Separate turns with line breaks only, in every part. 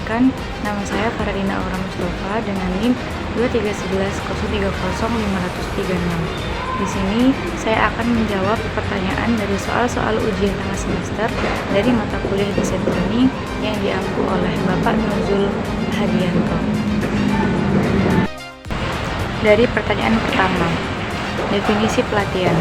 Perkenalkan, nama saya Faradina Aura Mustafa dengan NIM 23110300536. Di sini saya akan menjawab pertanyaan dari soal-soal ujian tengah semester dari mata kuliah desain planning yang diampu oleh Bapak Nuzul Hadianto. Dari pertanyaan pertama, definisi pelatihan.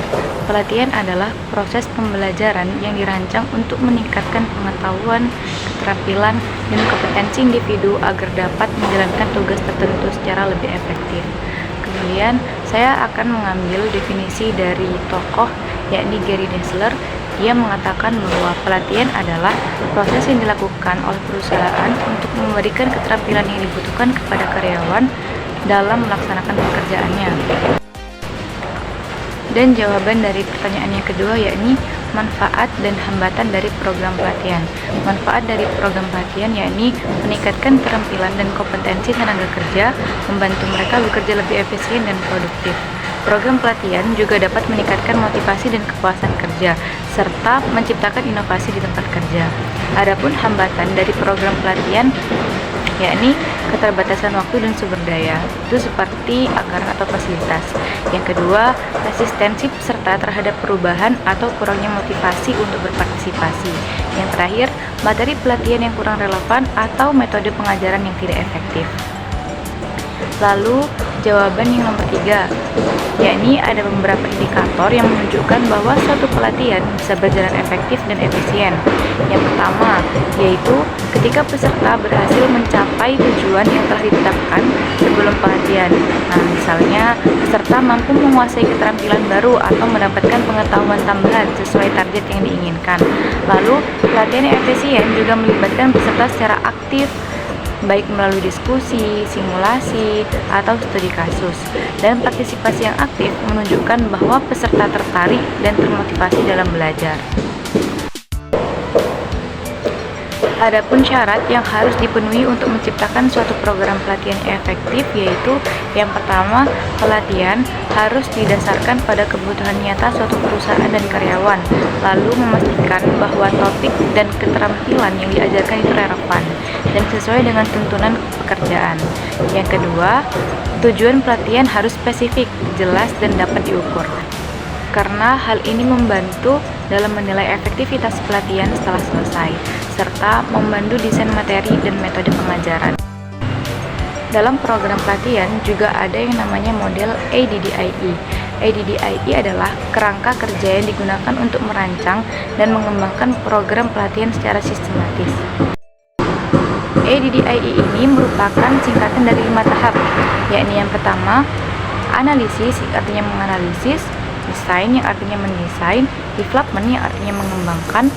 Pelatihan adalah proses pembelajaran yang dirancang untuk meningkatkan pengetahuan, keterampilan, dan kompetensi individu agar dapat menjalankan tugas tertentu secara lebih efektif. Kemudian, saya akan mengambil definisi dari tokoh, yakni Gary Densler. Dia mengatakan bahwa pelatihan adalah proses yang dilakukan oleh perusahaan untuk memberikan keterampilan yang dibutuhkan kepada karyawan dalam melaksanakan pekerjaannya. Dan jawaban dari pertanyaan yang kedua yakni manfaat dan hambatan dari program pelatihan. Manfaat dari program pelatihan yakni meningkatkan keterampilan dan kompetensi tenaga kerja, membantu mereka bekerja lebih efisien dan produktif. Program pelatihan juga dapat meningkatkan motivasi dan kepuasan kerja, serta menciptakan inovasi di tempat kerja. Adapun hambatan dari program pelatihan yakni keterbatasan waktu dan sumber daya, itu seperti anggaran atau fasilitas. Yang kedua, resistensi peserta terhadap perubahan atau kurangnya motivasi untuk berpartisipasi. Yang terakhir, materi pelatihan yang kurang relevan atau metode pengajaran yang tidak efektif. Lalu, jawaban yang nomor 3, yakni ada beberapa indikator yang menunjukkan bahwa suatu pelatihan bisa berjalan efektif dan efisien. Yang pertama, yaitu ketika peserta berhasil mencapai tujuan yang telah ditetapkan sebelum pelatihan. Nah, misalnya, peserta mampu menguasai keterampilan baru atau mendapatkan pengetahuan tambahan sesuai target yang diinginkan. Lalu, pelatihan yang efisien juga melibatkan peserta secara aktif, baik melalui diskusi, simulasi, atau studi kasus. Dan partisipasi yang aktif menunjukkan bahwa peserta tertarik dan termotivasi dalam belajar. Adapun syarat yang harus dipenuhi untuk menciptakan suatu program pelatihan yang efektif yaitu yang pertama, pelatihan harus didasarkan pada kebutuhan nyata suatu perusahaan dan karyawan, lalu memastikan bahwa topik dan keterampilan yang diajarkan itu relevan dan sesuai dengan tuntunan pekerjaan. Yang kedua, tujuan pelatihan harus spesifik, jelas, dan dapat diukur. Karena hal ini membantu dalam menilai efektivitas pelatihan setelah selesai, serta membantu desain materi dan metode pengajaran. Dalam program pelatihan juga ada yang namanya model ADDIE. ADDIE adalah kerangka kerja yang digunakan untuk merancang dan mengembangkan program pelatihan secara sistematis. ADDIE ini merupakan singkatan dari 5 tahap, yakni yang pertama, analisis, artinya menganalisis, desain yang artinya mendesain, development yang artinya mengembangkan,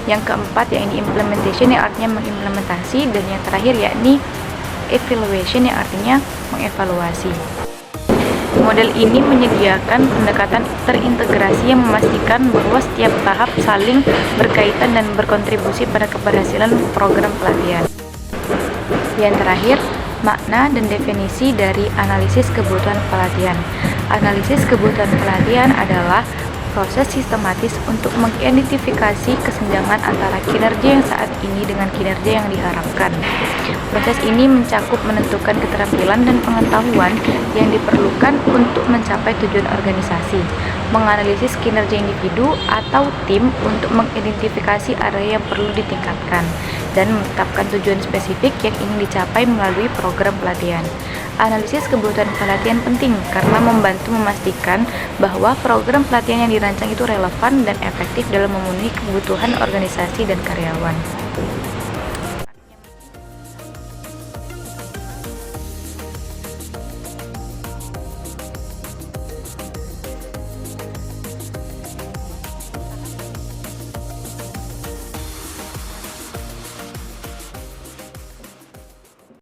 yang keempat yakni implementation yang artinya mengimplementasi, dan yang terakhir yakni evaluation yang artinya mengevaluasi. Model ini menyediakan pendekatan terintegrasi yang memastikan bahwa setiap tahap saling berkaitan dan berkontribusi pada keberhasilan program pelatihan. Yang terakhir, makna dan definisi dari analisis kebutuhan pelatihan. Analisis kebutuhan pelatihan adalah proses sistematis untuk mengidentifikasi kesenjangan antara kinerja yang saat ini dengan kinerja yang diharapkan. Proses ini mencakup menentukan keterampilan dan pengetahuan yang diperlukan untuk mencapai tujuan organisasi, menganalisis kinerja individu atau tim untuk mengidentifikasi area yang perlu ditingkatkan, dan menetapkan tujuan spesifik yang ingin dicapai melalui program pelatihan. Analisis kebutuhan pelatihan penting karena membantu memastikan bahwa program pelatihan yang dirancang itu relevan dan efektif dalam memenuhi kebutuhan organisasi dan karyawan.